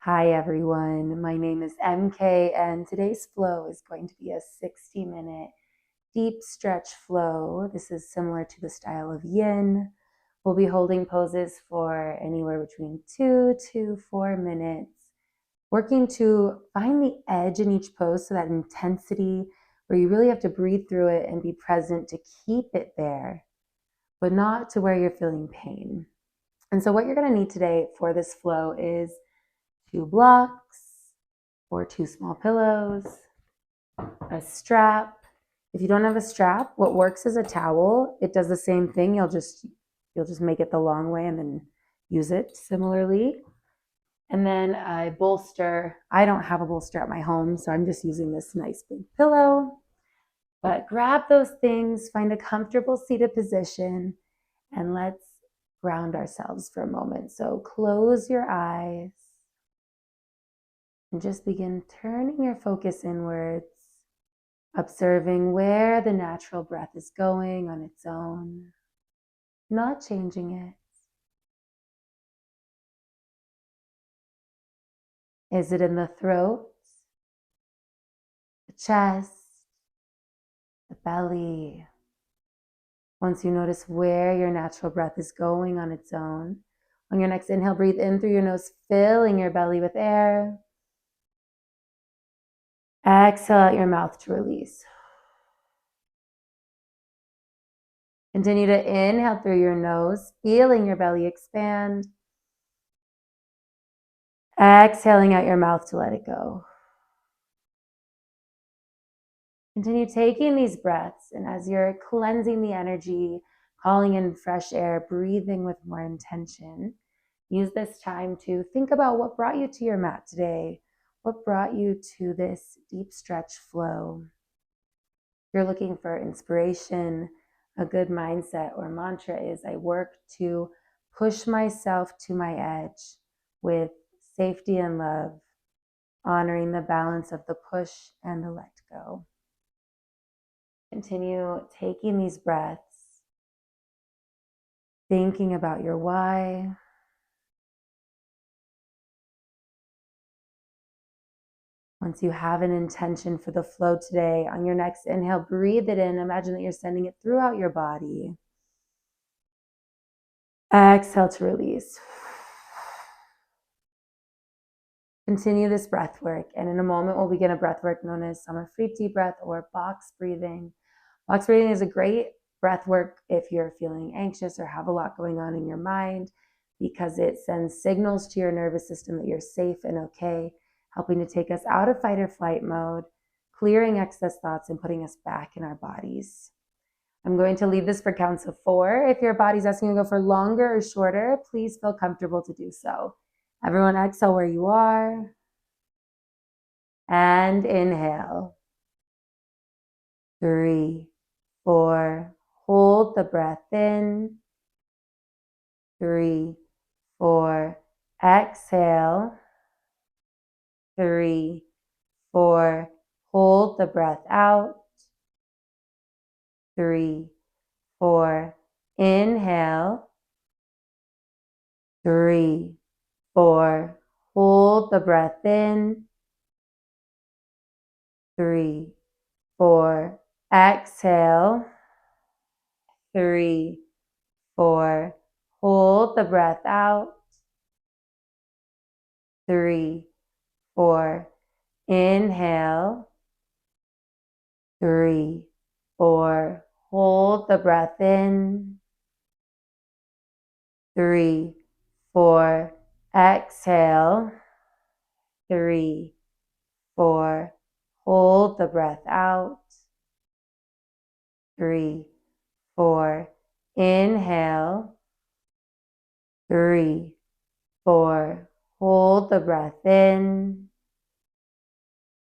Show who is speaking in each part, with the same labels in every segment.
Speaker 1: Hi everyone, my name is MK and today's flow is going to be a 60-minute deep stretch flow. This is similar to the style of yin. We'll be holding poses for anywhere between 2 to 4 minutes, working to find the edge in each pose, so that intensity where you really have to breathe through it and be present to keep it there, but not to where you're feeling pain. And so what you're going to need today for this flow is 2 blocks or 2 small pillows, a strap. If you don't have a strap, what works is a towel. It does the same thing. You'll just make it the long way and then use it similarly. And then a bolster. I don't have a bolster at my home, so I'm just using this nice big pillow. But grab those things, find a comfortable seated position, and let's ground ourselves for a moment. So close your eyes and just begin turning your focus inwards, observing where the natural breath is going on its own, not changing it. Is it in the throat, the chest, the belly? Once you notice where your natural breath is going on its own, on your next inhale, breathe in through your nose, filling your belly with air. Exhale out your mouth to release. Continue to inhale through your nose, feeling your belly expand. Exhaling out your mouth to let it go. Continue taking these breaths, and as you're cleansing the energy, calling in fresh air, breathing with more intention, use this time to think about what brought you to your mat today, what brought you to this deep stretch flow. If you're looking for inspiration, a good mindset or mantra is, I work to push myself to my edge with safety and love, honoring the balance of the push and the let go. Continue taking these breaths, thinking about your why. Once you have an intention for the flow today, on your next inhale, breathe it in. Imagine that you're sending it throughout your body. Exhale to release. Continue this breath work, and in a moment we'll begin a breath work known as Samafriti breath or box breathing. Box breathing is a great breath work if you're feeling anxious or have a lot going on in your mind, because it sends signals to your nervous system that you're safe and okay, helping to take us out of fight or flight mode, clearing excess thoughts and putting us back in our bodies. I'm going to leave this for counts of 4. If your body's asking you to go for longer or shorter, please feel comfortable to do so. Everyone exhale where you are. And inhale. 3, 4. Hold the breath in. 3, 4. Exhale. 3, 4. Hold the breath out. 3, 4. Inhale. 3, 4. Hold the breath in. 3, 4. Exhale. 3, 4. Hold the breath out. 3, 4. Inhale. 3, 4. Hold the breath in. 3, 4. Exhale. 3, 4. Hold the breath out. 3, 4. Inhale. 3, 4. Hold the breath in.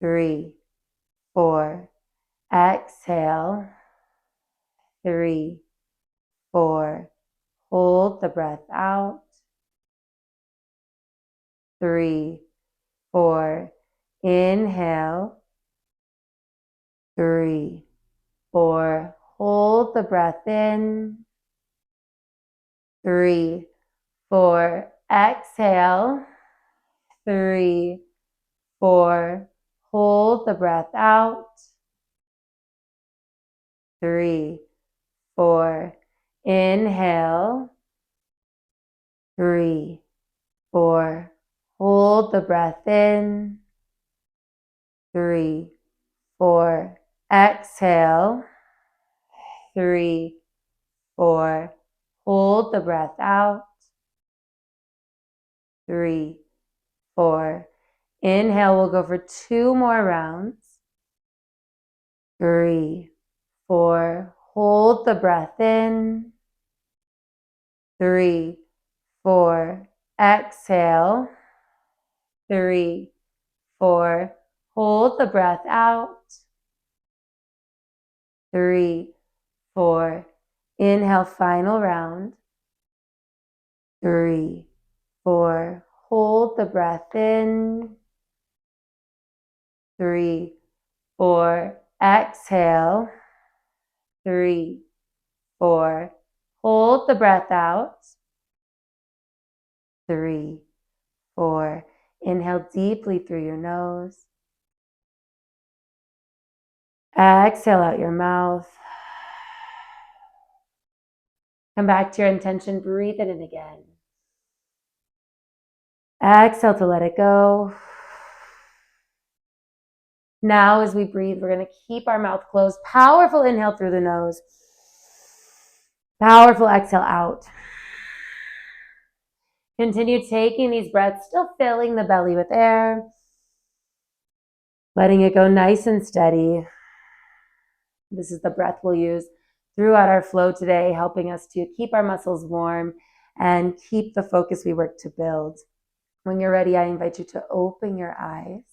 Speaker 1: 3, 4. Exhale. 3, 4. Hold the breath out. 3, 4. Inhale. 3, 4. Hold the breath in. 3, 4. Exhale. 3, 4. Hold the breath out. 3, 4. Inhale. 3, 4. Hold the breath in. 3, 4. Exhale. 3, 4. Hold the breath out. 3, 4. Inhale, we'll go for 2 more rounds. 3, 4. Hold the breath in. 3, 4. Exhale. 3, 4. Hold the breath out. 3, 4. Inhale, final round. 3, 4. Hold the breath in. 3, 4. Exhale. 3, 4. Hold the breath out. 3, 4. Inhale deeply through your nose. Exhale out your mouth. Come back to your intention. Breathe it in again. Exhale to let it go. Now as we breathe, we're going to keep our mouth closed. Powerful inhale through the nose. Powerful exhale out. Continue taking these breaths, still filling the belly with air. Letting it go nice and steady. This is the breath we'll use throughout our flow today, helping us to keep our muscles warm and keep the focus we work to build. When you're ready, I invite you to open your eyes.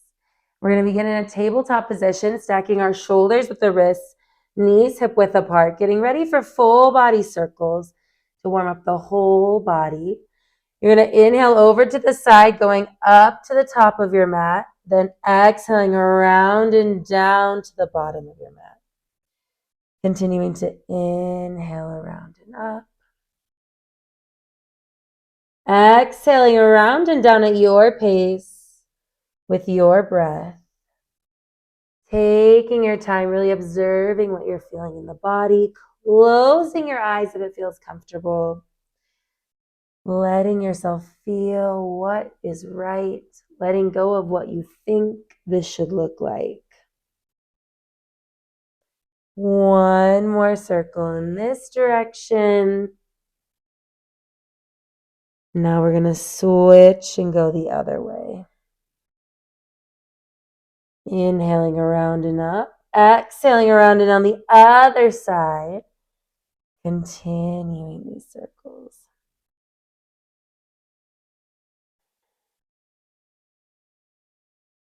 Speaker 1: We're going to begin in a tabletop position, stacking our shoulders with the wrists, knees hip width apart, getting ready for full body circles to warm up the whole body. You're going to inhale over to the side, going up to the top of your mat, then exhaling around and down to the bottom of your mat. Continuing to inhale around and up. Exhaling around and down at your pace with your breath. Taking your time, really observing what you're feeling in the body, closing your eyes if it feels comfortable. Letting yourself feel what is right, letting go of what you think this should look like. One more circle in this direction. Now we're going to switch and go the other way. Inhaling around and up, exhaling around and on the other side. Continuing these circles.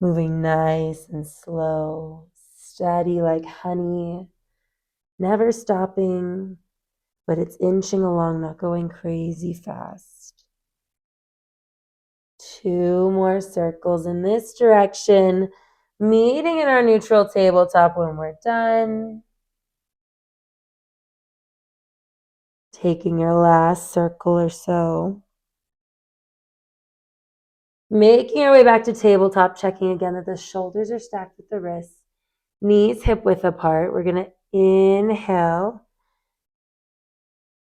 Speaker 1: Moving nice and slow, steady like honey, never stopping, but it's inching along, not going crazy fast. 2 more circles in this direction, meeting in our neutral tabletop when we're done. Taking your last circle or so. Making our way back to tabletop, checking again that the shoulders are stacked with the wrists. Knees hip width apart. We're going to inhale.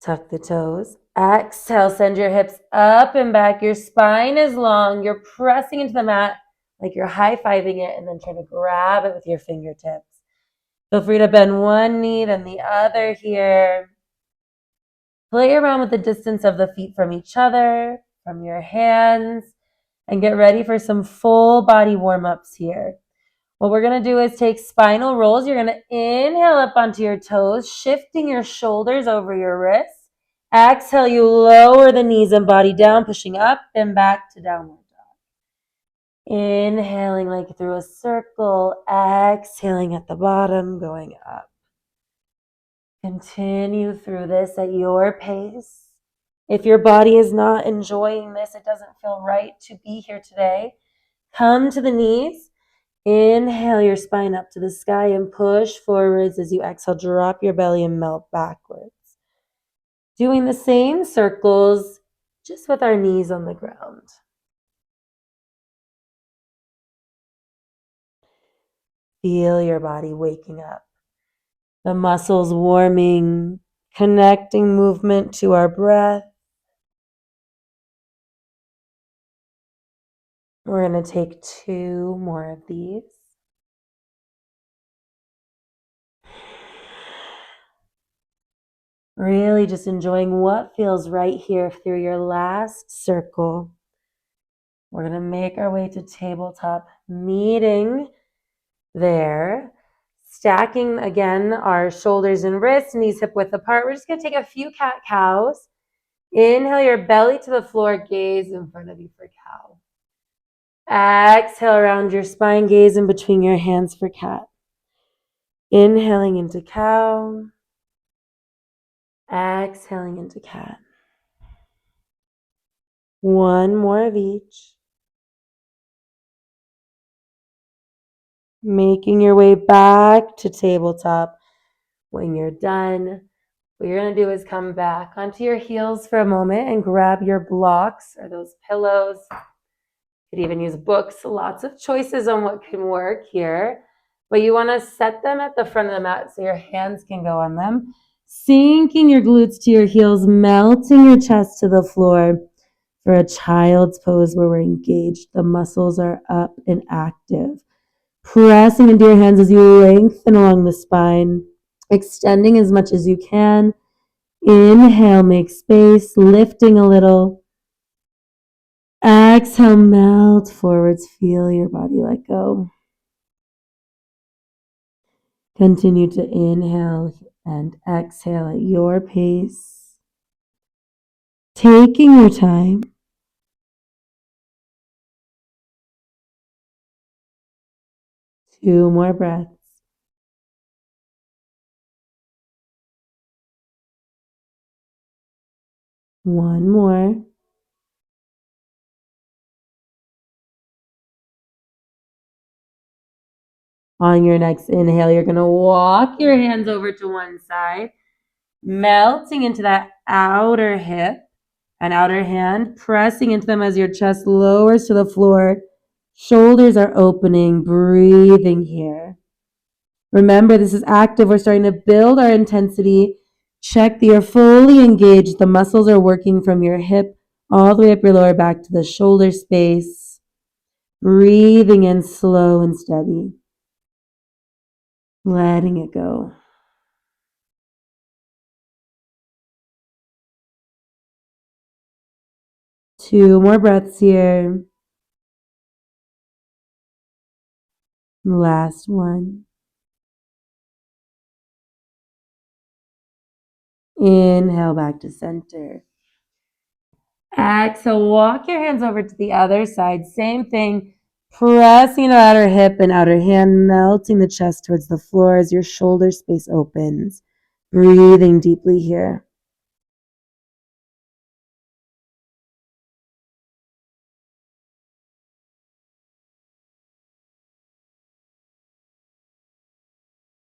Speaker 1: Tuck the toes. Exhale, send your hips up and back. Your spine is long. You're pressing into the mat like you're high-fiving it and then trying to grab it with your fingertips. Feel free to bend one knee, then the other here. Play around with the distance of the feet from each other, from your hands, and get ready for some full body warm-ups here. What we're going to do is take spinal rolls. You're going to inhale up onto your toes, shifting your shoulders over your wrists. Exhale, you lower the knees and body down, pushing up and back to downward dog. Inhaling like through a circle, exhaling at the bottom, going up. Continue through this at your pace. If your body is not enjoying this, it doesn't feel right to be here today, come to the knees. Inhale your spine up to the sky and push forwards as you exhale. Drop your belly and melt backwards. Doing the same circles, just with our knees on the ground. Feel your body waking up. The muscles warming, connecting movement to our breath. We're going to take 2 more of these. Really just enjoying what feels right here through your last circle. We're going to make our way to tabletop, meeting there. Stacking again our shoulders and wrists, knees hip width apart. We're just going to take a few cat-cows. Inhale your belly to the floor, gaze in front of you for cow. Exhale around your spine, gaze in between your hands for cat. Inhaling into cow. Exhaling into cat. 1 more of each. Making your way back to tabletop. When you're done, what you're going to do is come back onto your heels for a moment and grab your blocks or those pillows. You could even use books. Lots of choices on what can work here. But you want to set them at the front of the mat so your hands can go on them. Sinking your glutes to your heels, melting your chest to the floor for a child's pose where we're engaged. The muscles are up and active. Pressing into your hands as you lengthen along the spine, extending as much as you can. Inhale, make space, lifting a little. Exhale, melt forwards, feel your body let go. Continue to inhale and exhale at your pace. Taking your time. 2 more breaths. 1 more. On your next inhale, you're going to walk your hands over to one side, melting into that outer hip and outer hand, pressing into them as your chest lowers to the floor. Shoulders are opening, breathing here. Remember, this is active. We're starting to build our intensity. Check that you're fully engaged. The muscles are working from your hip all the way up your lower back to the shoulder space. Breathing in slow and steady. Letting it go. Two more breaths here. Last one. Inhale back to center. Exhale, walk your hands over to the other side. Same thing. Pressing the outer hip and outer hand, melting the chest towards the floor as your shoulder space opens. Breathing deeply here.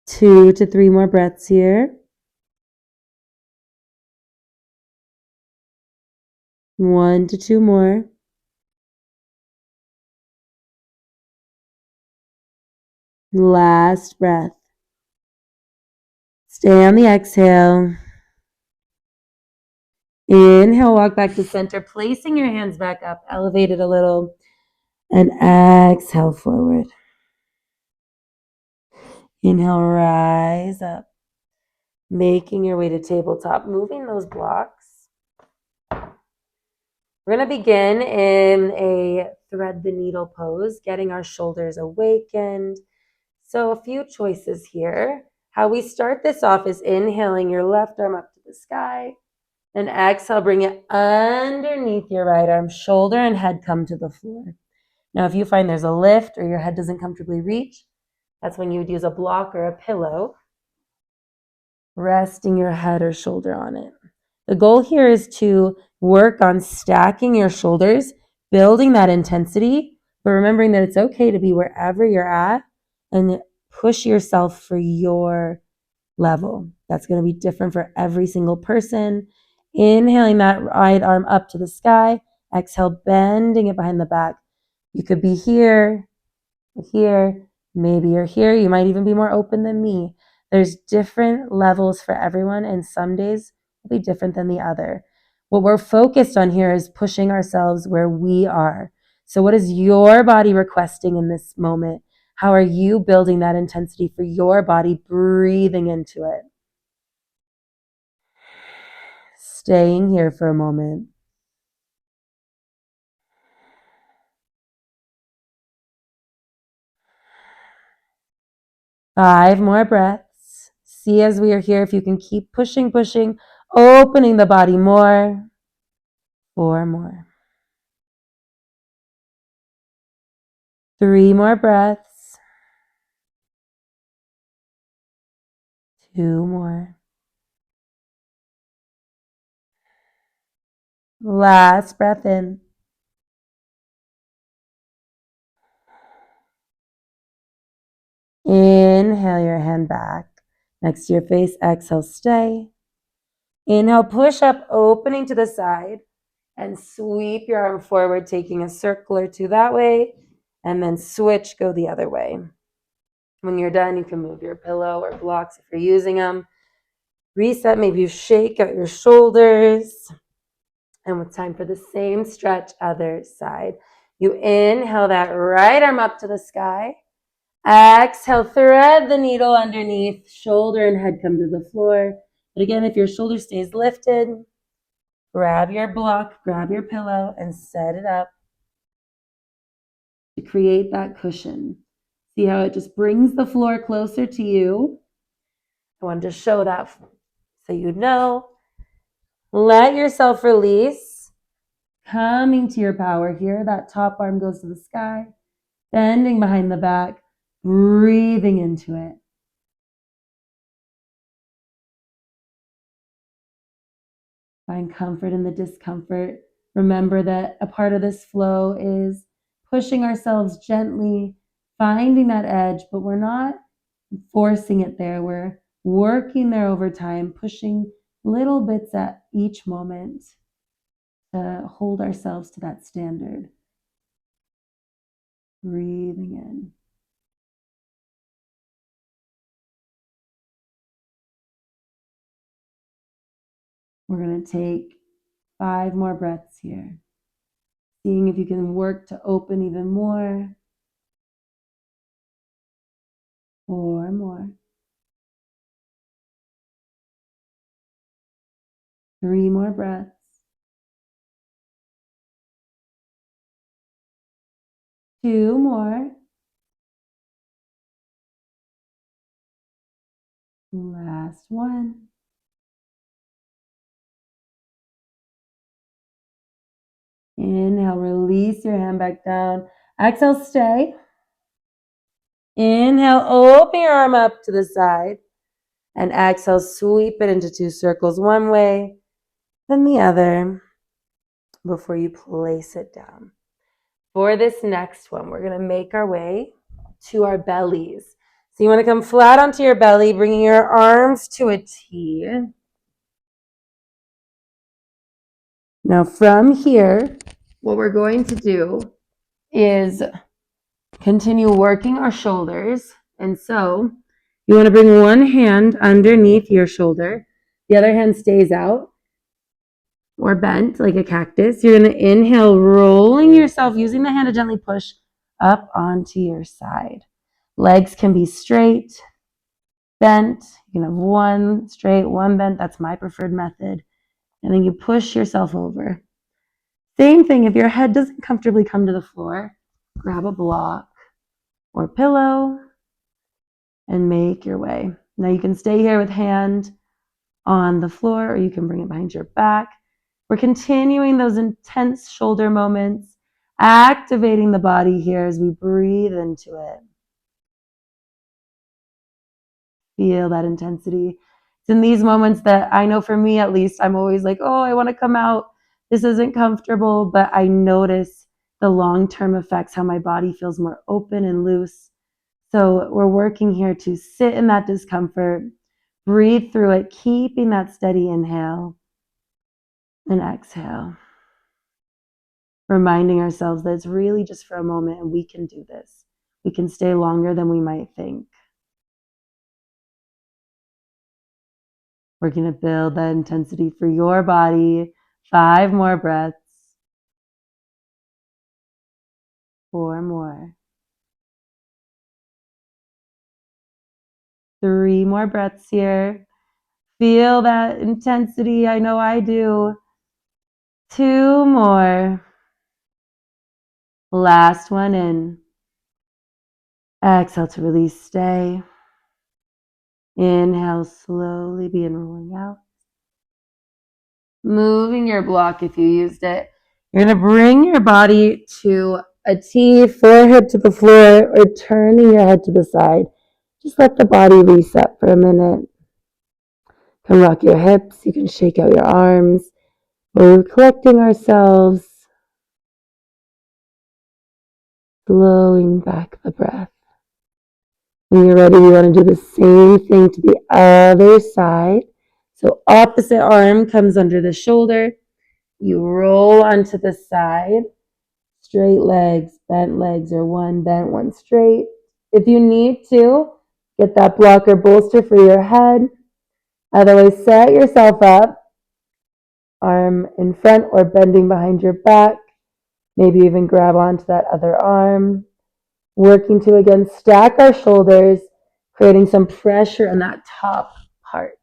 Speaker 1: Two to three more breaths here. 1 to 2 more. Last breath. Stay on the exhale. Inhale, walk back to center, placing your hands back up, elevate it a little, and exhale forward. Inhale, rise up, making your way to tabletop, moving those blocks. We're going to begin in a thread the needle pose, getting our shoulders awakened. So a few choices here. How we start this off is inhaling your left arm up to the sky, and exhale, bring it underneath your right arm, shoulder and head come to the floor. Now, if you find there's a lift or your head doesn't comfortably reach, that's when you would use a block or a pillow, resting your head or shoulder on it. The goal here is to work on stacking your shoulders, building that intensity, but remembering that it's okay to be wherever you're at and push yourself for your level. That's going to be different for every single person. Inhaling that right arm up to the sky. Exhale, bending it behind the back. You could be here, here. Maybe you're here, you might even be more open than me. There's different levels for everyone, and some days will be different than the other. What we're focused on here is pushing ourselves where we are. So what is your body requesting in this moment? How are you building that intensity for your body, breathing into it? Staying here for a moment. 5 more breaths. See as we are here if you can keep pushing, opening the body more. 4 more. 3 more breaths. 2 more. Last breath in. Inhale your hand back next to your face. Exhale, stay. Inhale, push up, opening to the side, and sweep your arm forward, taking a circle or two that way, and then switch, go the other way. When you're done, you can move your pillow or blocks if you're using them. Reset, maybe you shake out your shoulders. And it's time for the same stretch, other side. You inhale that right arm up to the sky. Exhale, thread the needle underneath. Shoulder and head come to the floor. But again, if your shoulder stays lifted, grab your block, grab your pillow, and set it up to create that cushion. See how it just brings the floor closer to you? I wanted to show that so you know. Let yourself release. Coming to your power here. That top arm goes to the sky. Bending behind the back. Breathing into it. Find comfort in the discomfort. Remember that a part of this flow is pushing ourselves gently, finding that edge, but we're not forcing it there. We're working there over time, pushing little bits at each moment to hold ourselves to that standard. Breathing in. We're going to take 5 more breaths here. Seeing if you can work to open even more. 4 more. 3 more breaths. 2 more. Last one. Inhale, release your hand back down. Exhale, stay. Inhale, open your arm up to the side. And exhale, sweep it into 2 circles, one way, then the other, before you place it down. For this next one, we're going to make our way to our bellies. So you want to come flat onto your belly, bringing your arms to a T. Now from here, what we're going to do is continue working our shoulders. And so you want to bring one hand underneath your shoulder. The other hand stays out or bent like a cactus. You're going to inhale, rolling yourself, using the hand to gently push up onto your side. Legs can be straight, bent. You can have one straight, one bent. That's my preferred method. And then you push yourself over. Same thing, if your head doesn't comfortably come to the floor, grab a block or pillow and make your way. Now you can stay here with hand on the floor, or you can bring it behind your back. We're continuing those intense shoulder moments, activating the body here as we breathe into it. Feel that intensity. It's in these moments that I know for me at least, I'm always like, oh, I want to come out. This isn't comfortable, but I notice the long-term effects, how my body feels more open and loose. So we're working here to sit in that discomfort, breathe through it, keeping that steady inhale and exhale. Reminding ourselves that it's really just for a moment and we can do this. We can stay longer than we might think. We're going to build that intensity for your body. 5 more breaths. 4 more. 3 more breaths here. Feel that intensity. I know I do. 2 more. Last one in. Exhale to release, stay. Inhale, slowly begin rolling out. Moving your block if you used it. You're going to bring your body to a T, forehead to the floor, or turning your head to the side. Just let the body reset for a minute. You can rock your hips, you can shake out your arms. We're collecting ourselves, slowing back the breath. When you're ready, you want to do the same thing to the other side. So opposite arm comes under the shoulder. You roll onto the side. Straight legs, or one bent, one straight. If you need to, get that blocker bolster for your head. Otherwise, set yourself up. Arm in front or bending behind your back. Maybe even grab onto that other arm. Working to, again, stack our shoulders, creating some pressure in that top part.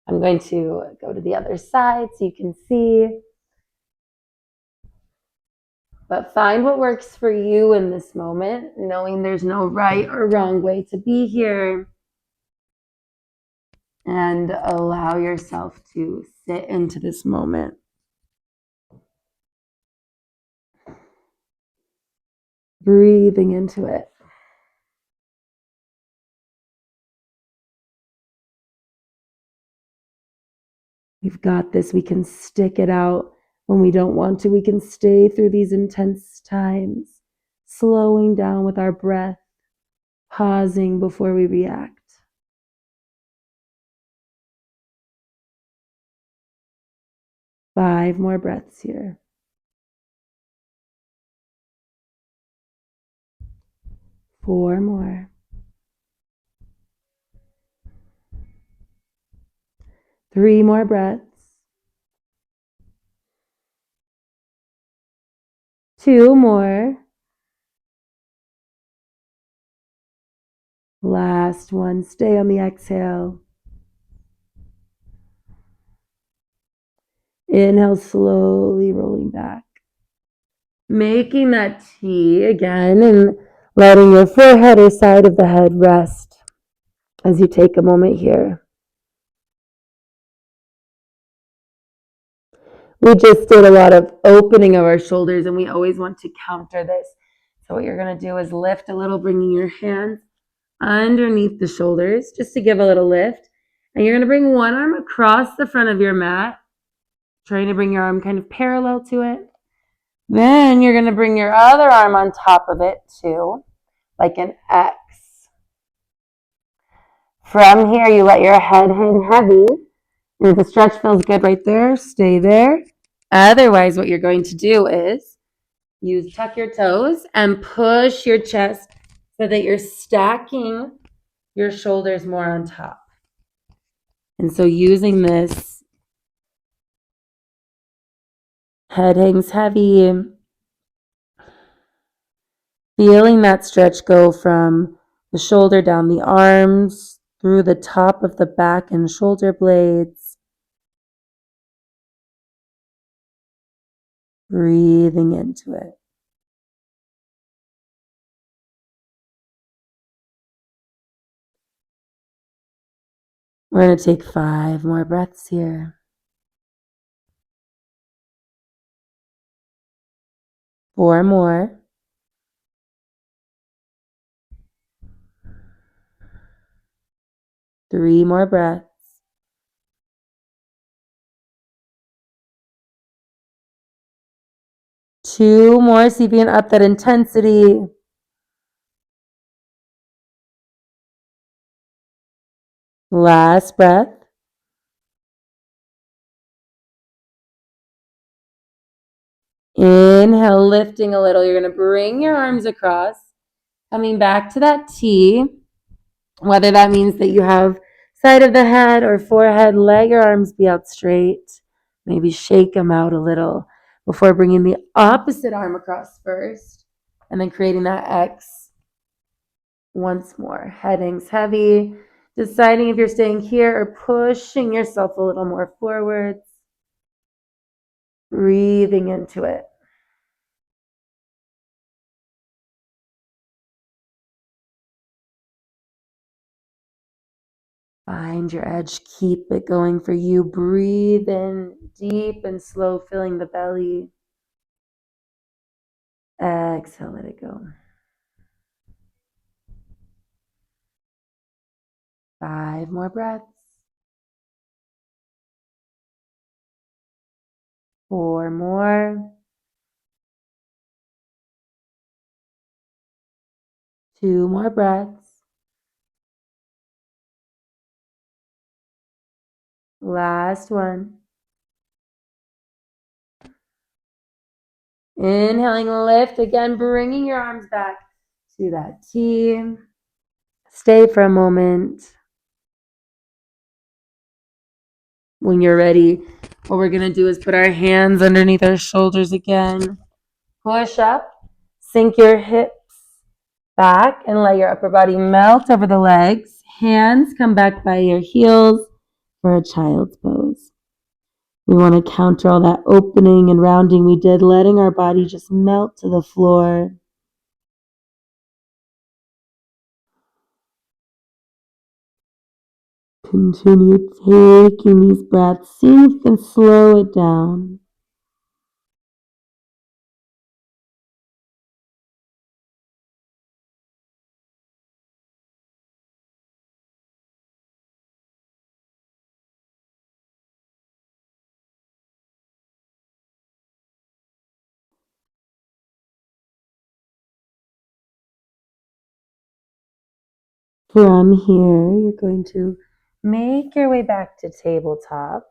Speaker 1: I'm going to go to the other side so you can see. But find what works for you in this moment, knowing there's no right or wrong way to be here. And allow yourself to sit into this moment. Breathing into it. We've got this. We can stick it out when we don't want to. We can stay through these intense times, slowing down with our breath, pausing before we react. 5 more breaths here. 4 more. 3 more breaths. 2 more. Last one. Stay on the exhale. Inhale, slowly rolling back. Making that T again and letting your forehead or side of the head rest as you take a moment here. We just did a lot of opening of our shoulders, and we always want to counter this. So what you're going to do is lift a little, bringing your hands underneath the shoulders just to give a little lift. And you're going to bring one arm across the front of your mat, trying to bring your arm kind of parallel to it. Then you're going to bring your other arm on top of it too, like an X. From here, you let your head hang heavy. And if the stretch feels good right there, stay there. Otherwise, what you're going to do is tuck your toes and push your chest so that you're stacking your shoulders more on top. And so using this, head hangs heavy, feeling that stretch go from the shoulder down the arms, through the top of the back and shoulder blades. Breathing into it. We're going to take 5 more breaths here. 4 more. 3 more breaths. 2 more, so you can up that intensity. Last breath. Inhale, lifting a little. You're going to bring your arms across. Coming back to that T, whether that means that you have side of the head or forehead, let your arms be out straight. Maybe shake them out a little before bringing the opposite arm across first and then creating that X once more. Heading's heavy. Deciding if you're staying here or pushing yourself a little more forwards. Breathing into it. Find your edge. Keep it going for you. Breathe in deep and slow, filling the belly. Exhale, let it go. 5 more breaths. 4 more. 2 more breaths. Last one. Inhaling, lift again, bringing your arms back to that T. Stay for a moment. When you're ready, what we're going to do is put our hands underneath our shoulders again. Push up, sink your hips back, and let your upper body melt over the legs. Hands come back by your heels for a child's pose. We want to counter all that opening and rounding we did, letting our body just melt to the floor. Continue taking these breaths. See if you can slow it down. From here, you're going to make your way back to tabletop.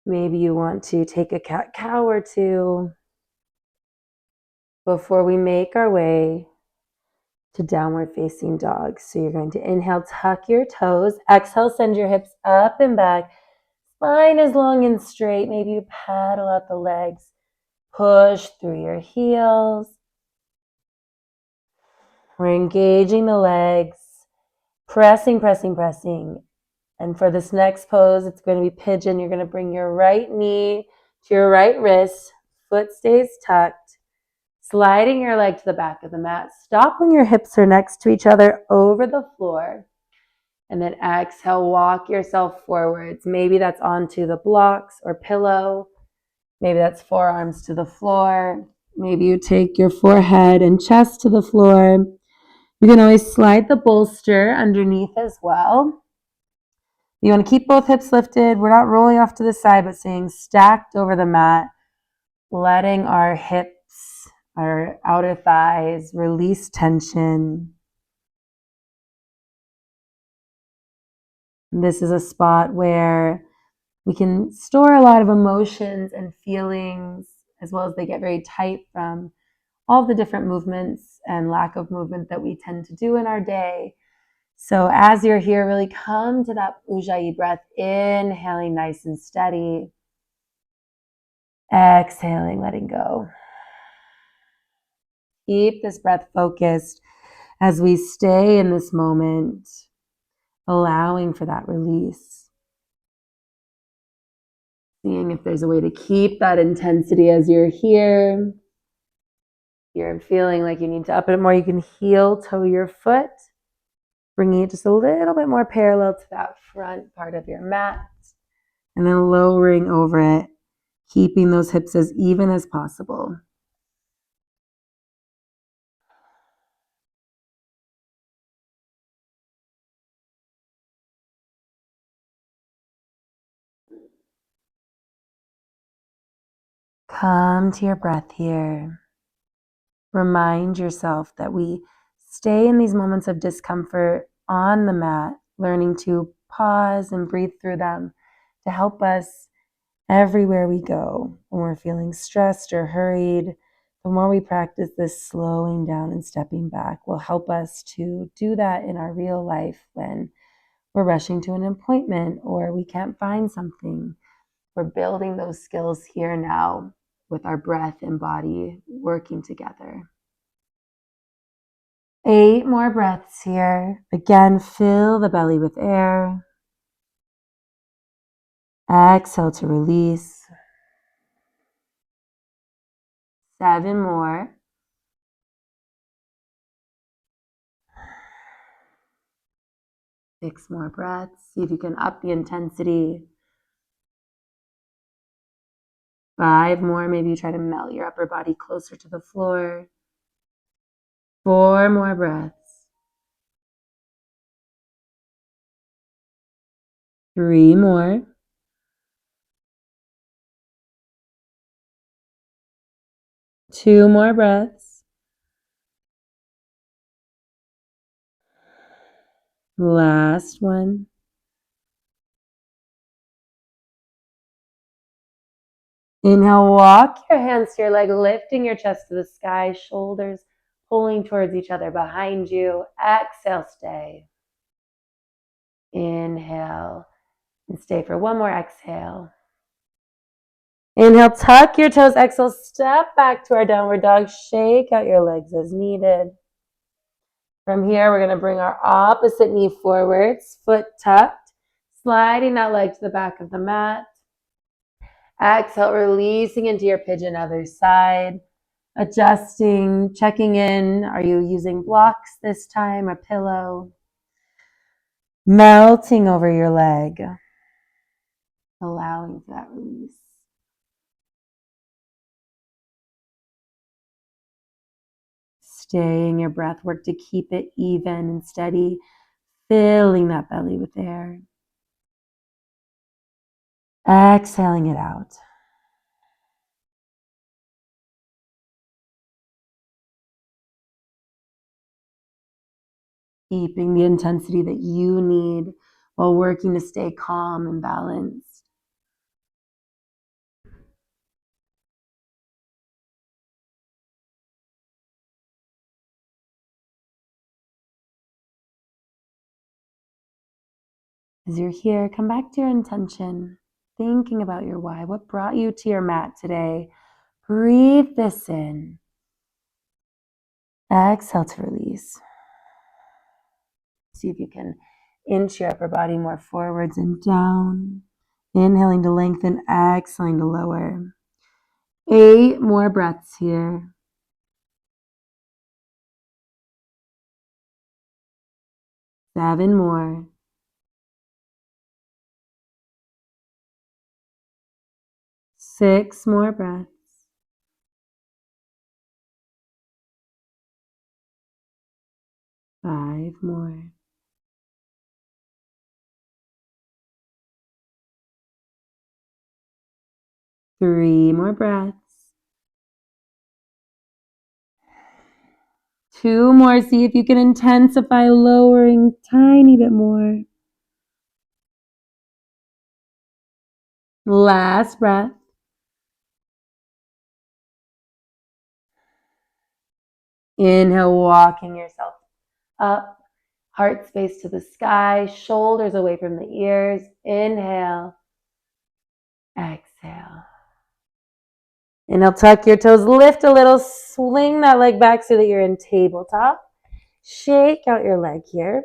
Speaker 1: Maybe you want to take a cat-cow or two before we make our way to downward facing dog. So you're going to inhale, tuck your toes. Exhale, send your hips up and back. Spine is long and straight. Maybe you paddle out the legs. Push through your heels. We're engaging the legs. Pressing, pressing, pressing. And for this next pose, it's going to be pigeon. You're going to bring your right knee to your right wrist. Foot stays tucked. Sliding your leg to the back of the mat. Stop when your hips are next to each other over the floor. And then exhale, walk yourself forwards. Maybe that's onto the blocks or pillow. Maybe that's forearms to the floor. Maybe you take your forehead and chest to the floor. You can always slide the bolster underneath as well. You want to keep both hips lifted. We're not rolling off to the side, but staying stacked over the mat, letting our hips, our outer thighs release tension. This is a spot where we can store a lot of emotions and feelings, as well as they get very tight from all the different movements and lack of movement that we tend to do in our day. So as you're here, really come to that Ujjayi breath, inhaling nice and steady. Exhaling, letting go. Keep this breath focused as we stay in this moment, allowing for that release. Seeing if there's a way to keep that intensity as you're here. You're feeling like you need to up it more. You can heel toe your foot, bringing it just a little bit more parallel to that front part of your mat, and then lowering over it, keeping those hips as even as possible. Come to your breath here. Remind yourself that we stay in these moments of discomfort on the mat, learning to pause and breathe through them to help us everywhere we go. When we're feeling stressed or hurried, The more we practice this slowing down and stepping back will help us to do that in our real life when we're rushing to an appointment or we can't find something. We're building those skills here now with our breath and body working together. 8 more breaths here. Again, fill the belly with air. Exhale to release. 7 more. 6 more breaths. See if you can up the intensity. 5 more. Maybe you try to melt your upper body closer to the floor. 4 more breaths. 3 more. 2 more breaths. Last one. Inhale, walk your hands to your leg, lifting your chest to the sky, shoulders pulling towards each other behind you. Exhale, stay. Inhale, and stay for one more exhale. Inhale, tuck your toes. Exhale, step back to our downward dog. Shake out your legs as needed. From here, we're going to bring our opposite knee forwards, foot tucked, sliding that leg to the back of the mat. Exhale, releasing into your pigeon, other side. Adjusting, checking in. Are you using blocks this time, a pillow? Melting over your leg. Allowing for that release. Staying your breath, work to keep it even and steady, filling that belly with air. Exhaling it out. Keeping the intensity that you need while working to stay calm and balanced. As you're here, come back to your intention, thinking about your why. What brought you to your mat today? Breathe this in. Exhale to release. See if you can inch your upper body more forwards and down. Inhaling to lengthen, exhaling to lower. 8 more breaths here. 7 more. 6 more breaths. 5 more. 3 more breaths. 2 more. See if you can intensify, lowering tiny bit more. Last breath. Inhale, walking yourself up, heart space to the sky, shoulders away from the ears. Inhale, exhale. Inhale, tuck your toes, lift a little, swing that leg back so that you're in tabletop. Shake out your leg here.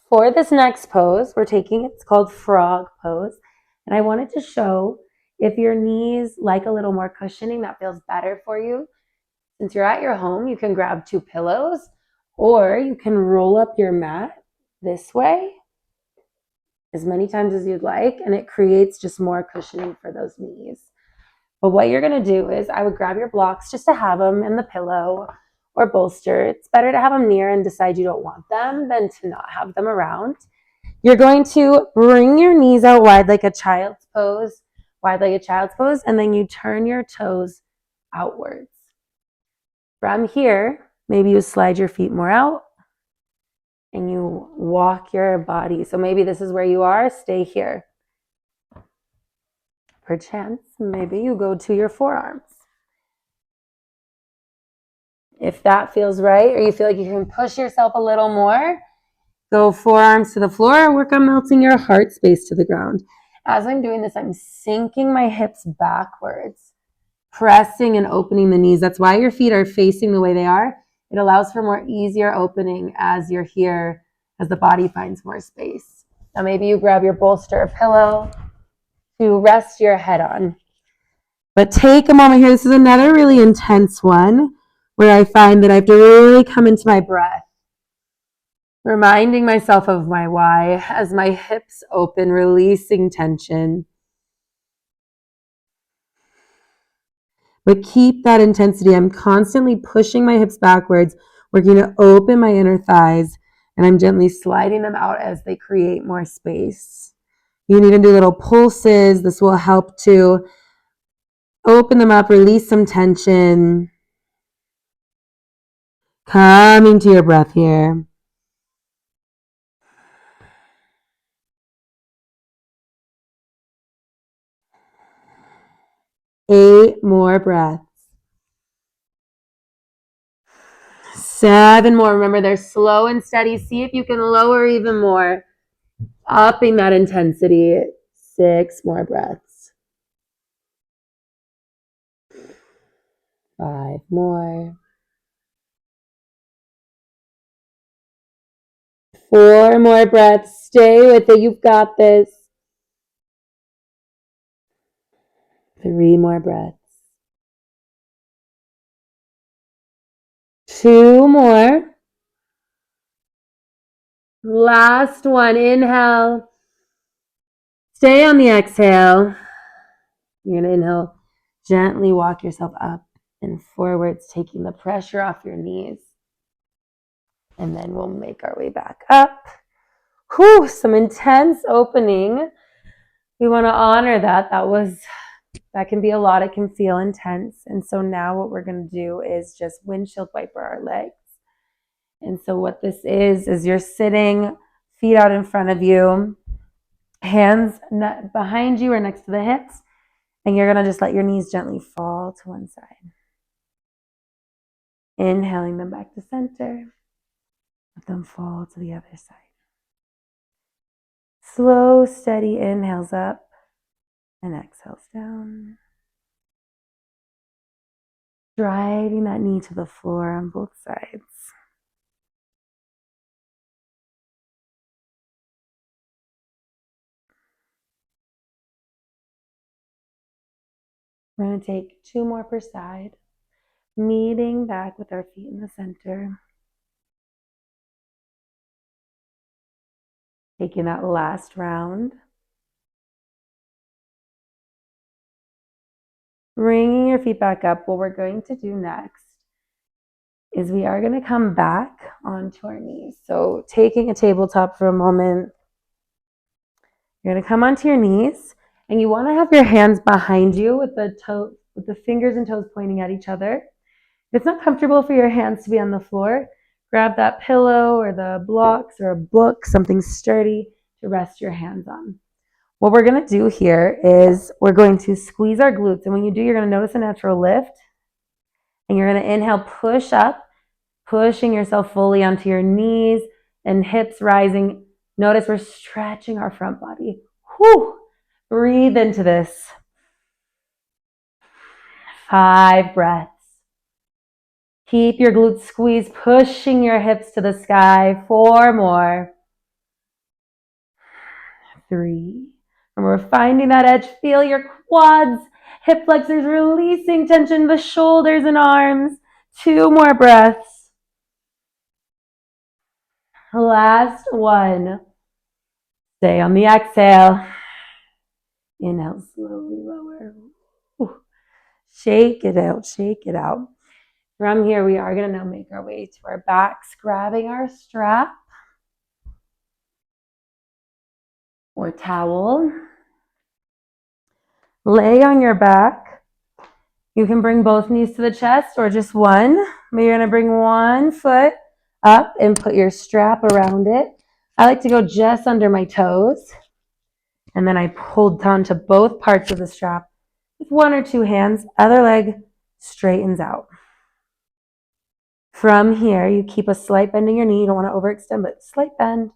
Speaker 1: For this next pose, it's called frog pose. And I wanted to show if your knees like a little more cushioning, that feels better for you. Since you're at your home, you can grab 2 pillows or you can roll up your mat this way as many times as you'd like, and it creates just more cushioning for those knees. But what you're going to do is I would grab your blocks just to have them in the pillow or bolster. It's better to have them near and decide you don't want them than to not have them around. You're going to bring your knees out wide like a child's pose, and then you turn your toes outwards. From here, maybe you slide your feet more out and you walk your body. So maybe this is where you are, stay here. Perchance, maybe you go to your forearms. If that feels right, or you feel like you can push yourself a little more, go forearms to the floor, work on melting your heart space to the ground. As I'm doing this, I'm sinking my hips backwards, pressing and opening the knees. That's why your feet are facing the way they are. It allows for more easier opening as you're here, as the body finds more space. Now maybe you grab your bolster or pillow to rest your head on. But take a moment here. This is another really intense one where I find that I have to really come into my breath, reminding myself of my why as my hips open, releasing tension. But keep that intensity. I'm constantly pushing my hips backwards, working to open my inner thighs, and I'm gently sliding them out as they create more space. You can even do little pulses. This will help to open them up, release some tension. Coming to your breath here. Eight more breaths. 7 more. Remember, they're slow and steady. See if you can lower even more, upping that intensity. 6 more breaths. 5 more. 4 more breaths. Stay with it. You've got this. 3 more breaths. 2 more. Last one. Inhale. Stay on the exhale. You're going to inhale. Gently walk yourself up and forwards, taking the pressure off your knees. And then we'll make our way back up. Whew, some intense opening. We want to honor that. That can be a lot. It can feel intense. And so now what we're going to do is just windshield wiper our legs. And so what this is you're sitting, feet out in front of you, hands behind you or next to the hips, and you're going to just let your knees gently fall to one side. Inhaling them back to center. Let them fall to the other side. Slow, steady inhales up and exhales down. Driving that knee to the floor on both sides. We're going to take 2 more per side, meeting back with our feet in the center. Taking that last round. Bringing your feet back up. What we're going to do next is we are going to come back onto our knees. So taking a tabletop for a moment, you're going to come onto your knees, and you want to have your hands behind you with the fingers and toes pointing at each other. If it's not comfortable for your hands to be on the floor, grab that pillow or the blocks or a book, something sturdy to rest your hands on. What we're going to do here is we're going to squeeze our glutes. And when you do, you're going to notice a natural lift. And you're going to inhale, push up, pushing yourself fully onto your knees and hips rising. Notice we're stretching our front body. Whew. Breathe into this. 5 breaths. Keep your glutes squeezed, pushing your hips to the sky. 4 more. 3. And we're finding that edge. Feel your quads, hip flexors releasing tension in the shoulders and arms. 2 more breaths. Last one. Stay on the exhale. Inhale, slowly lower. Ooh. Shake it out, shake it out. From here, we are going to now make our way to our backs, grabbing our strap or towel. Lay on your back. You can bring both knees to the chest or just one. But you're going to bring one foot up and put your strap around it. I like to go just under my toes. And then I hold on to both parts of the strap with 1 or 2 hands. Other leg straightens out. From here, you keep a slight bend in your knee. You don't want to overextend, but slight bend.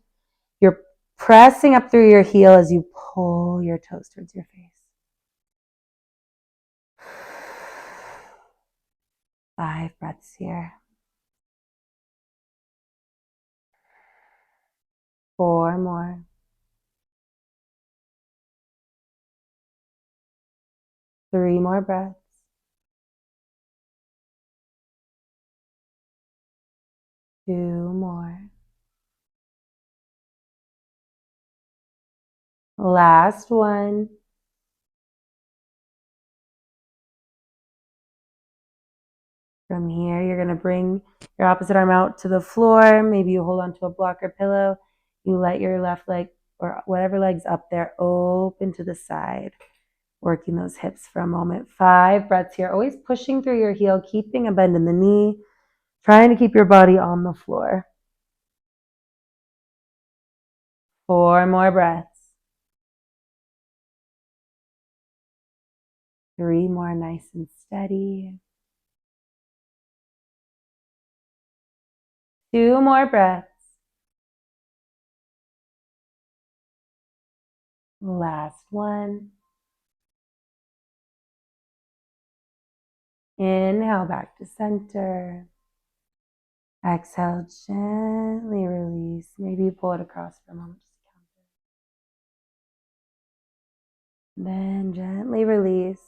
Speaker 1: You're pressing up through your heel as you pull your toes towards your face. 5 breaths here. 4 more. 3 more breaths. 2 more. Last one. From here, you're going to bring your opposite arm out to the floor. Maybe you hold onto a block or pillow. You let your left leg or whatever leg's up there open to the side. Working those hips for a moment. 5 breaths here. Always pushing through your heel, keeping a bend in the knee. Trying to keep your body on the floor. 4 more breaths. 3 more, nice and steady. 2 more breaths. Last one. Inhale back to center. Exhale, gently release. Maybe you pull it across for a moment. Then gently release.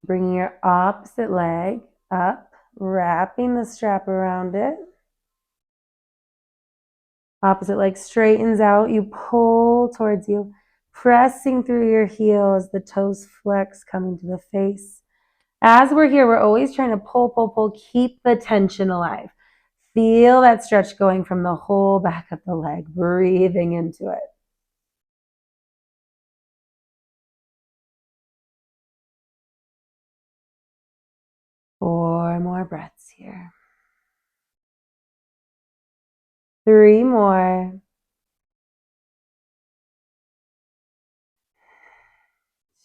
Speaker 1: Bringing your opposite leg up, wrapping the strap around it. Opposite leg straightens out. You pull towards you, pressing through your heel as the toes flex, coming to the face. As we're here, we're always trying to pull, pull, pull, keep the tension alive. Feel that stretch going from the whole back of the leg, breathing into it. Four more breaths here. 3 more.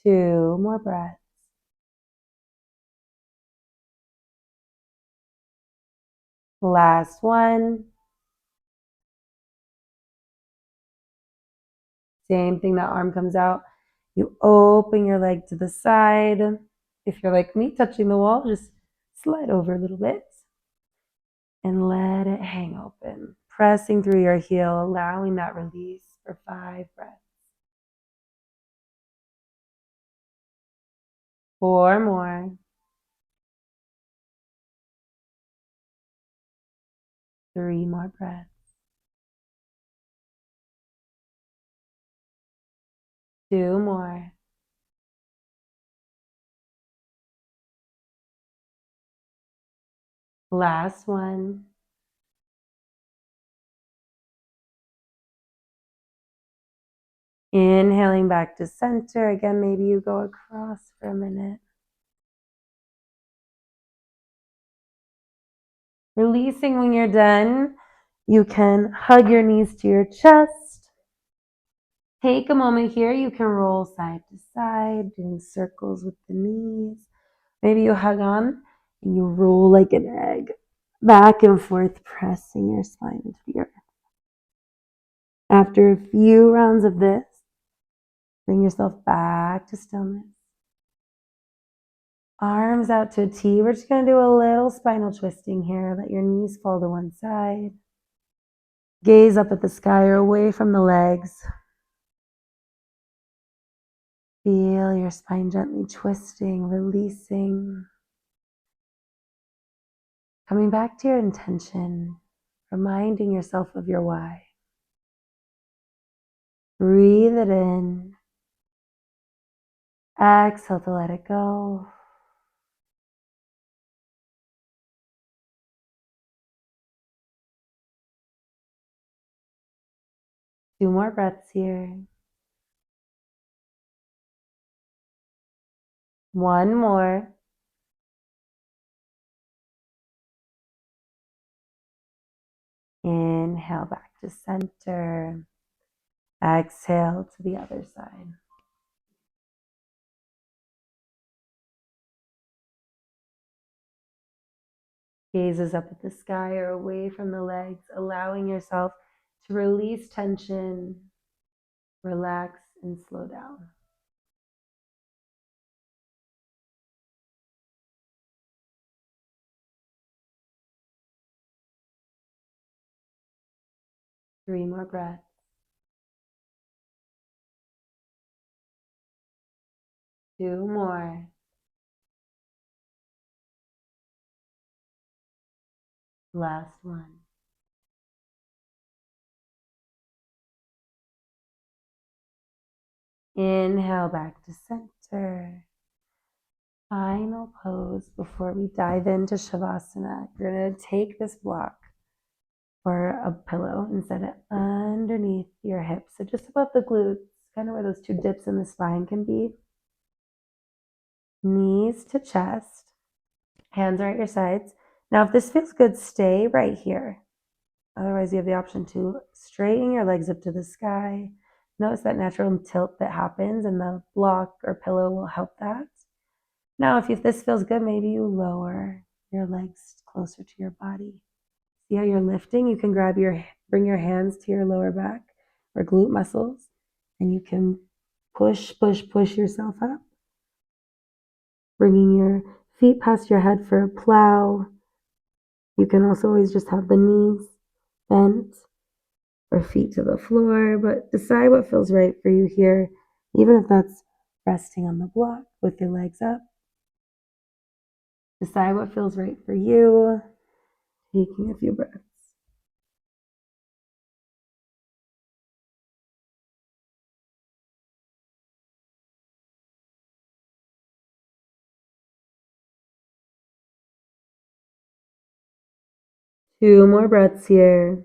Speaker 1: 2 more breaths. Last one. Same thing, that arm comes out. You open your leg to the side. If you're like me, touching the wall, just slide over a little bit and let it hang open. Pressing through your heel, allowing that release for 5 breaths. 4 more. 3 more breaths. 2 more. Last one. Inhaling back to center. Again, maybe you go across for a minute. Releasing when you're done. You can hug your knees to your chest. Take a moment here. You can roll side to side, doing circles with the knees. Maybe you hug on and you roll like an egg, back and forth, pressing your spine into the earth. After a few rounds of this, bring yourself back to stillness. Arms out to a T. We're just going to do a little spinal twisting here. Let your knees fall to one side. Gaze up at the sky or away from the legs. Feel your spine gently twisting, releasing. Coming back to your intention, reminding yourself of your why. Breathe it in. Exhale to let it go. Two more breaths here. One more. Inhale back to center. Exhale to the other side. Gazes up at the sky or away from the legs, allowing yourself to release tension, relax, and slow down. Three more breaths. Two more. Last one. Inhale back to center. Final pose before we dive into Shavasana. You're going to take this block or a pillow and set it underneath your hips. So just above the glutes, kind of where those two dips in the spine can be. Knees to chest. Hands are at your sides. Now, if this feels good, stay right here. Otherwise, you have the option to straighten your legs up to the sky. Notice that natural tilt that happens, and the block or pillow will help that. Now, if this feels good, maybe you lower your legs closer to your body. See how you're lifting? You can bring your hands to your lower back or glute muscles, and you can push yourself up. Bringing your feet past your head for a plow. You can also always just have the knees bent or feet to the floor, but decide what feels right for you here, even if that's resting on the block with your legs up. Decide what feels right for you, taking a few breaths. Two more breaths here,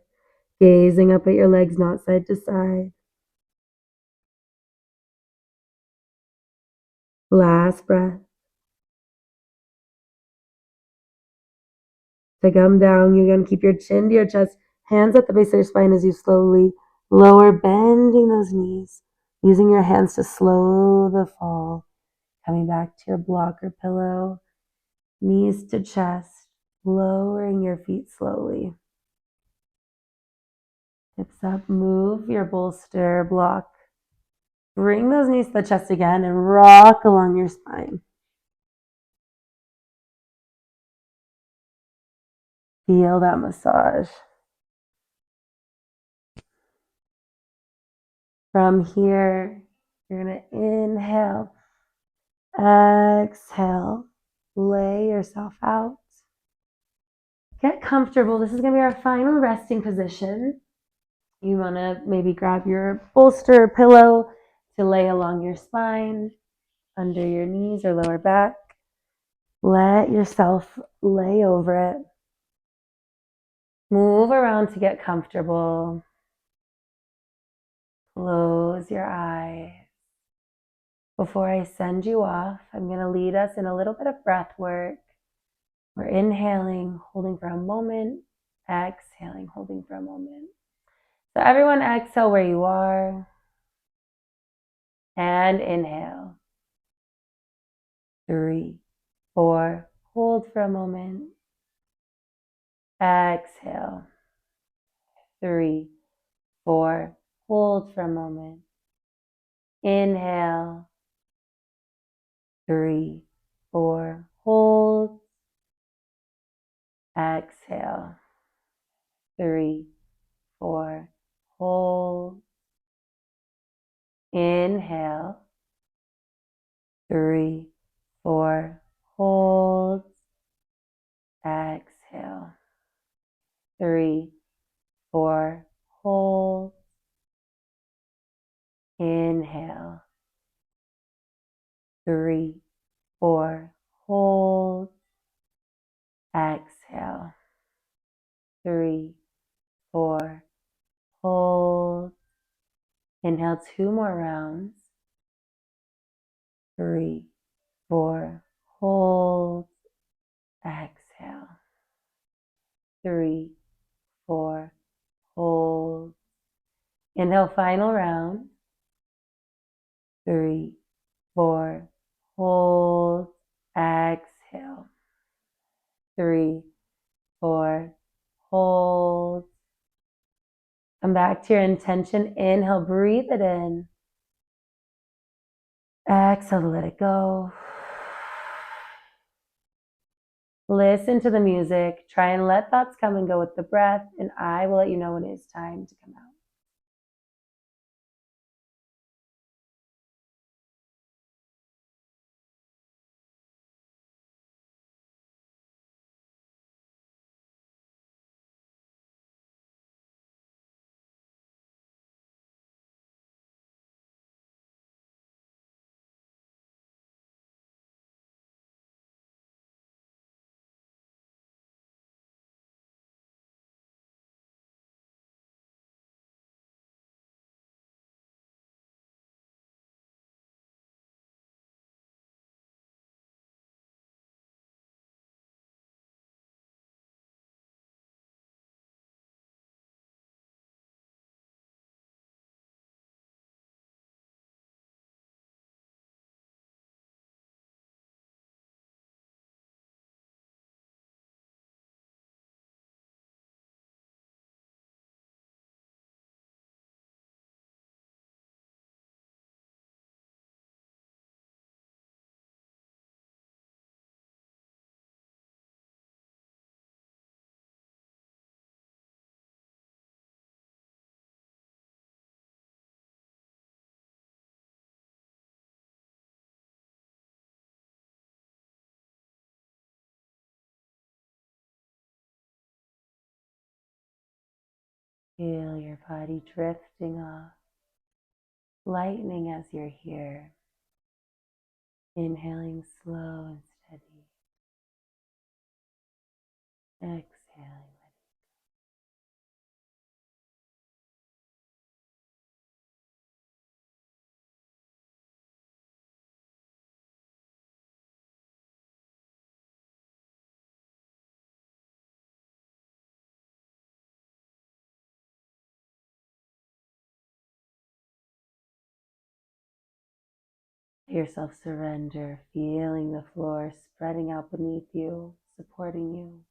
Speaker 1: gazing up at your legs, not side to side. Last breath. To come down, you're going to keep your chin to your chest, hands at the base of your spine as you slowly lower, bending those knees, using your hands to slow the fall. Coming back to your block or pillow, knees to chest, lowering your feet slowly. Hips up, move your bolster block. Bring those knees to the chest again and rock along your spine. Feel that massage. From here, you're going to inhale, exhale, lay yourself out. Get comfortable. This is going to be our final resting position. You want to maybe grab your bolster or pillow to lay along your spine, under your knees or lower back. Let yourself lay over it. Move around to get comfortable. Close your eyes. Before I send you off, I'm going to lead us in a little bit of breath work. We're inhaling, holding for a moment, exhaling, holding for a moment. So everyone exhale where you are, and inhale. 3, 4, hold for a moment. Exhale. 3, 4, hold for a moment. Inhale. 3, 4, hold. Exhale. 3, 4, hold. Inhale. 3, 4, hold. Exhale. 3, 4, hold. Inhale. 3, 4, hold. Exhale. 3, 4, hold. Inhale 2 more rounds. 3, 4, hold. Exhale. 3, 4, hold. Inhale, final round. 3, 4, hold. Exhale. 3, 4. Hold. Come back to your intention. Inhale, breathe it in. Exhale to let it go. Listen to the music. Try and let thoughts come and go with the breath, and I will let you know when it is time to come out. Feel your body drifting off, lightening as you're here. Inhaling slow and steady. Exhaling. Let yourself surrender, feeling the floor spreading out beneath you, supporting you.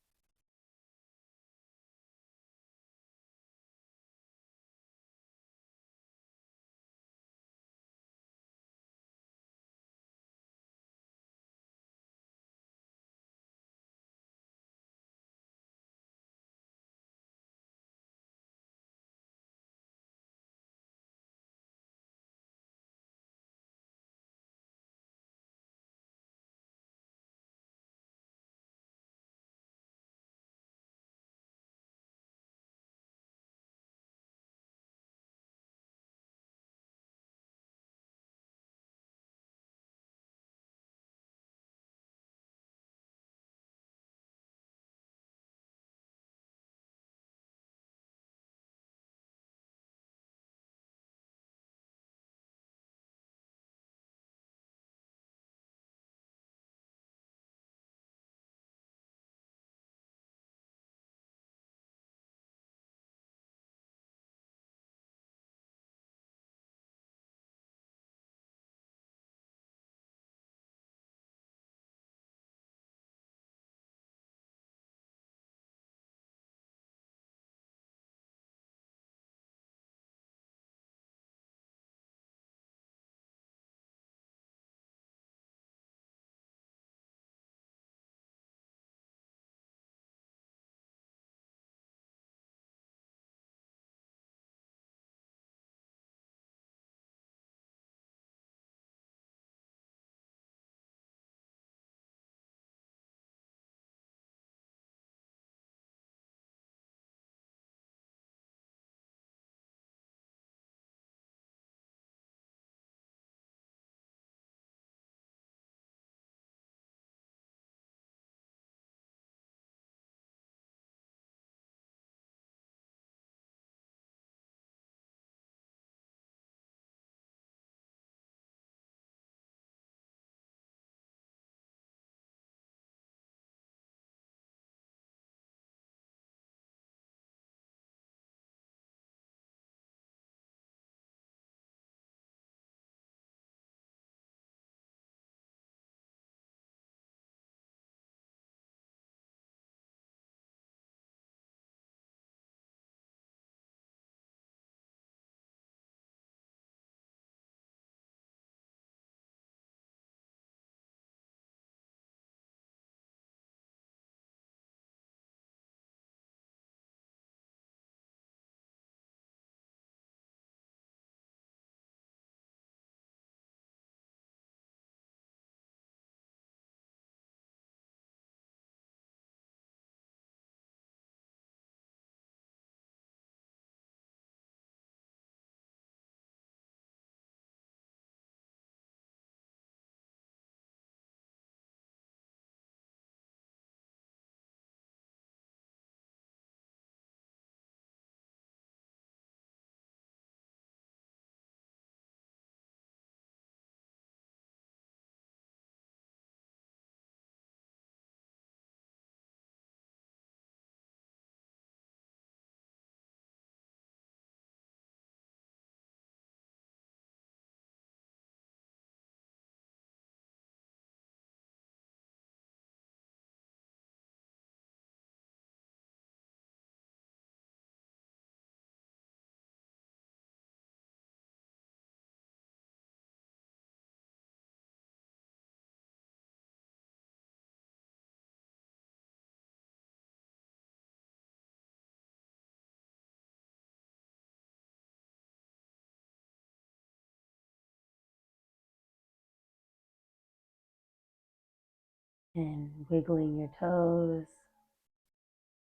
Speaker 1: And wiggling your toes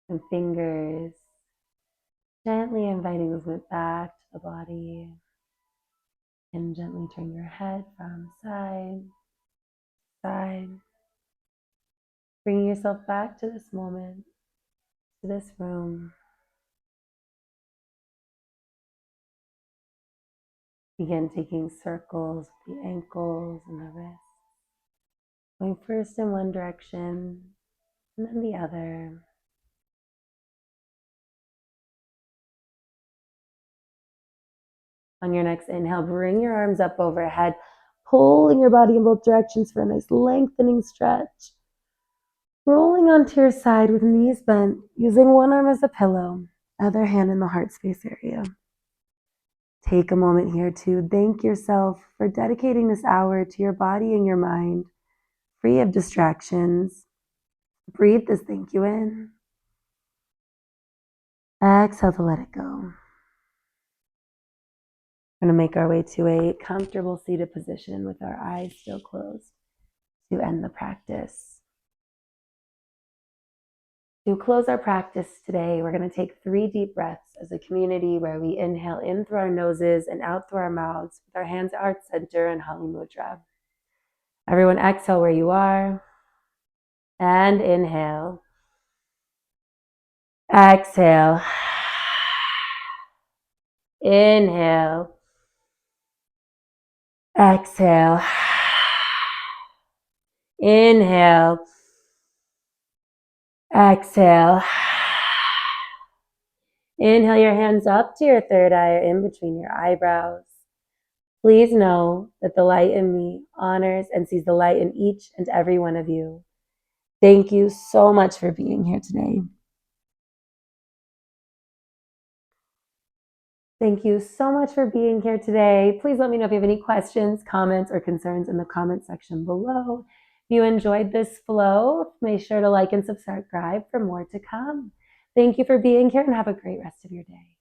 Speaker 1: and fingers, gently inviting movement back to the body. And gently turn your head from side to side. Bringing yourself back to this moment, to this room. Begin taking circles with the ankles and the wrists. Going first in one direction and then the other. On your next inhale, bring your arms up overhead, pulling your body in both directions for a nice lengthening stretch. Rolling onto your side with knees bent, using one arm as a pillow, other hand in the heart space area. Take a moment here to thank yourself for dedicating this hour to your body and your mind, free of distractions. Breathe this thank you in. Exhale to let it go. We're going to make our way to a comfortable seated position with our eyes still closed to end the practice. To close our practice today, we're going to take 3 deep breaths as a community where we inhale in through our noses and out through our mouths with our hands at heart center in Hali Mudra. Everyone exhale where you are and inhale. Exhale. Inhale. Exhale. Inhale. Exhale. Inhale your hands up to your third eye or in between your eyebrows. Please know that the light in me honors and sees the light in each and every one of you. Thank you so much for being here today. Thank you so much for being here today. Please let me know if you have any questions, comments, or concerns in the comment section below. If you enjoyed this flow, make sure to like and subscribe for more to come. Thank you for being here and have a great rest of your day.